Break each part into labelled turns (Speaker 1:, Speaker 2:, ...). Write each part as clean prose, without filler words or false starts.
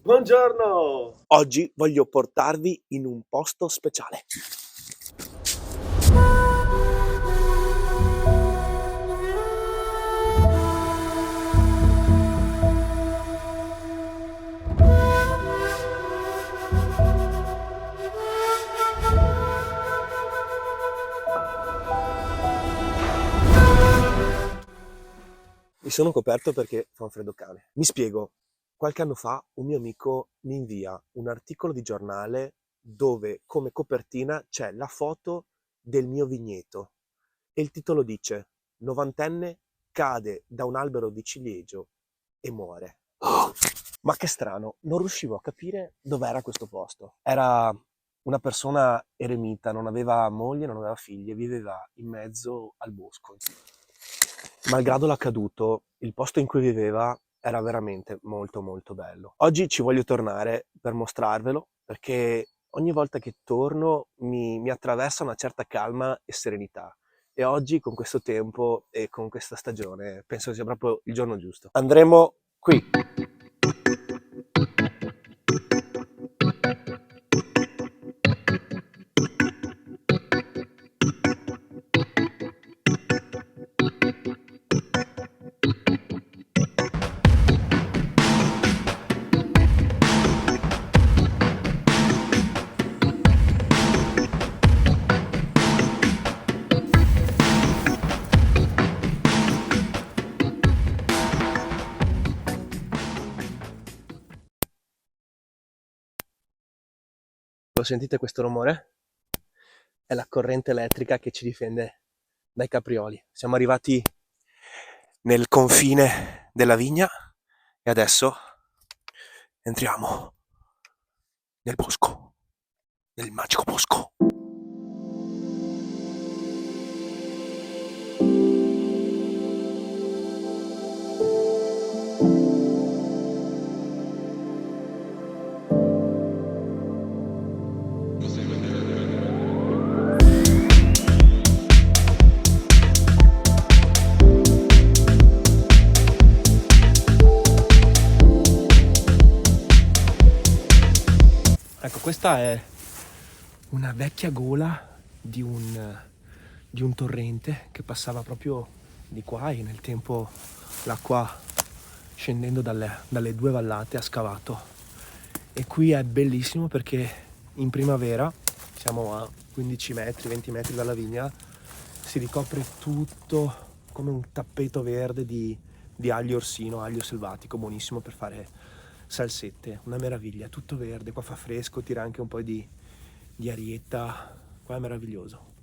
Speaker 1: Buongiorno! Oggi voglio portarvi in un posto speciale. Mi sono coperto perché fa un freddo cane. Mi spiego. Qualche anno fa un mio amico mi invia un articolo di giornale dove come copertina c'è la foto del mio vigneto e il titolo dice: "Novantenne cade da un albero di ciliegio e muore". Ma che strano, non riuscivo a capire dov'era questo posto. Era una persona eremita, non aveva moglie, non aveva figli e viveva in mezzo al bosco. Malgrado l'accaduto, il posto in cui viveva era veramente molto molto bello. Oggi ci voglio tornare per mostrarvelo, perché ogni volta che torno mi attraversa una certa calma e serenità. E oggi, con questo tempo e con questa stagione, penso sia proprio il giorno giusto. Andremo qui. Lo sentite questo rumore? È la corrente elettrica che ci difende dai caprioli. Siamo arrivati nel confine della vigna e adesso entriamo nel bosco, nel magico bosco. Ecco, questa è una vecchia gola di un torrente che passava proprio di qua e nel tempo l'acqua scendendo dalle due vallate ha scavato. E qui è bellissimo perché in primavera, siamo a 15 metri, 20 metri dalla vigna, si ricopre tutto come un tappeto verde di aglio orsino, aglio selvatico, buonissimo per fare salsette, una meraviglia, tutto verde, qua fa fresco, tira anche un po' di arietta, qua è meraviglioso.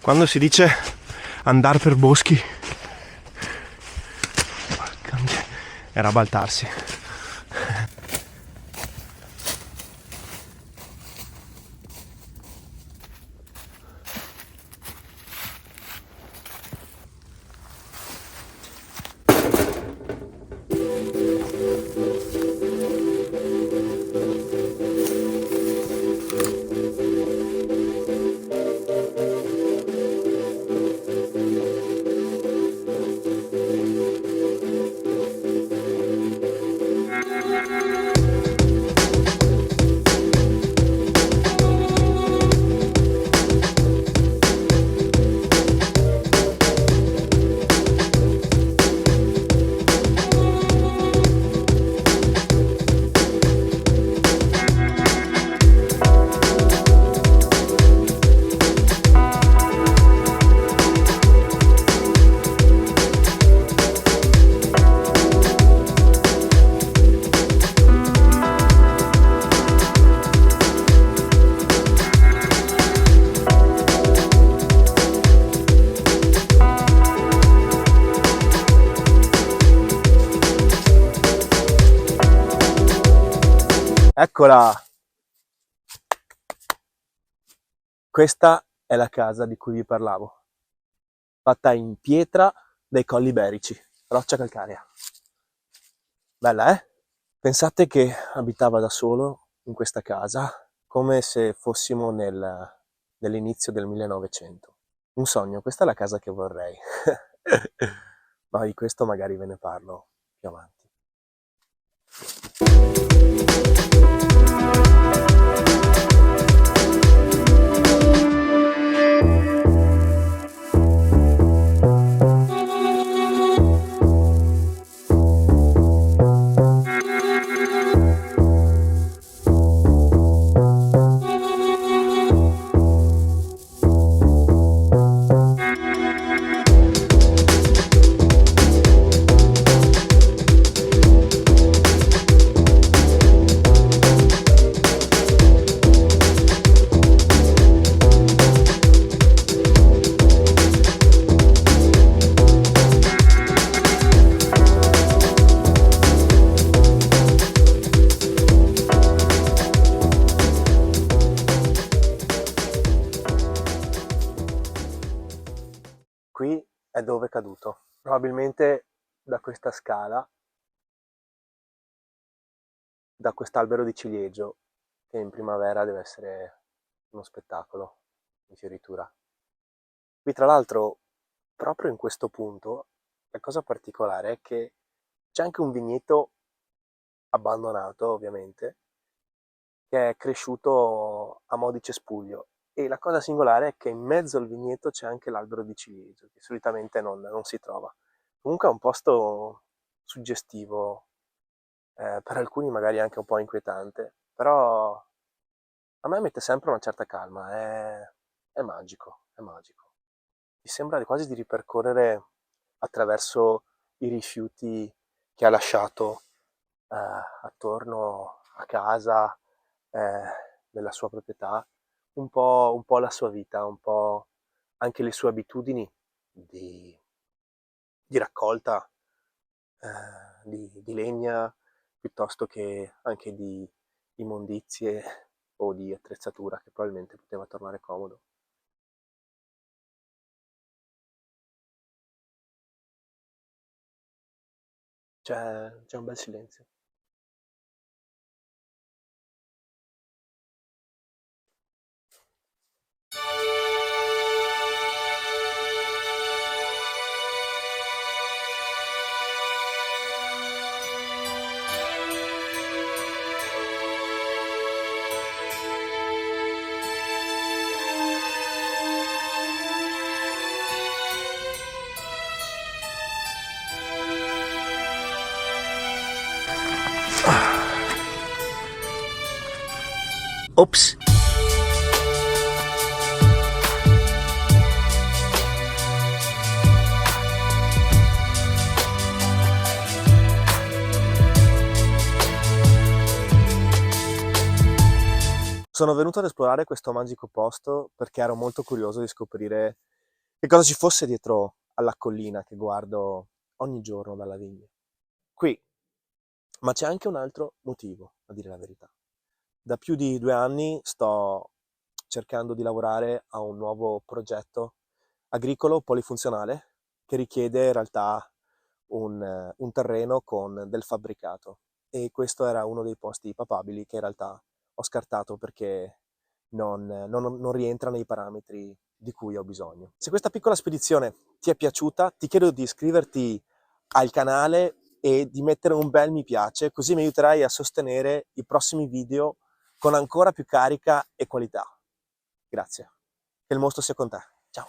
Speaker 1: Quando si dice andare per boschi, era baltarsi. Eccola! Questa è la casa di cui vi parlavo, fatta in pietra dai Colli Iberici, roccia calcarea. Bella, eh? Pensate che abitava da solo in questa casa, come se fossimo nell'inizio del 1900. Un sogno, questa è la casa che vorrei. Ma di questo magari ve ne parlo più avanti. Qui è dove è caduto, probabilmente da questa scala, da quest'albero di ciliegio, che in primavera deve essere uno spettacolo di fioritura. Qui tra l'altro, proprio in questo punto, la cosa particolare è che c'è anche un vigneto abbandonato, ovviamente, che è cresciuto a mo' di cespuglio. E la cosa singolare è che in mezzo al vigneto c'è anche l'albero di ciliegio, che solitamente non si trova. Comunque è un posto suggestivo, per alcuni magari anche un po' inquietante, però a me mette sempre una certa calma, è magico, è magico. Mi sembra quasi di ripercorrere attraverso i rifiuti che ha lasciato attorno a casa, nella sua proprietà, un po' la sua vita, un po' anche le sue abitudini di, di raccolta di legna, piuttosto che anche di immondizie o di attrezzatura che probabilmente poteva tornare comodo. C'è un bel silenzio. Ops! Sono venuto ad esplorare questo magico posto perché ero molto curioso di scoprire che cosa ci fosse dietro alla collina che guardo ogni giorno dalla vigna. Qui, ma c'è anche un altro motivo, a dire la verità. Da più di 2 anni sto cercando di lavorare a un nuovo progetto agricolo polifunzionale che richiede in realtà un terreno con del fabbricato, e questo era uno dei posti papabili che in realtà ho scartato perché non rientra nei parametri di cui ho bisogno. Se questa piccola spedizione ti è piaciuta, ti chiedo di iscriverti al canale e di mettere un bel mi piace, così mi aiuterai a sostenere i prossimi video con ancora più carica e qualità. Grazie. Che il mostro sia con te. Ciao.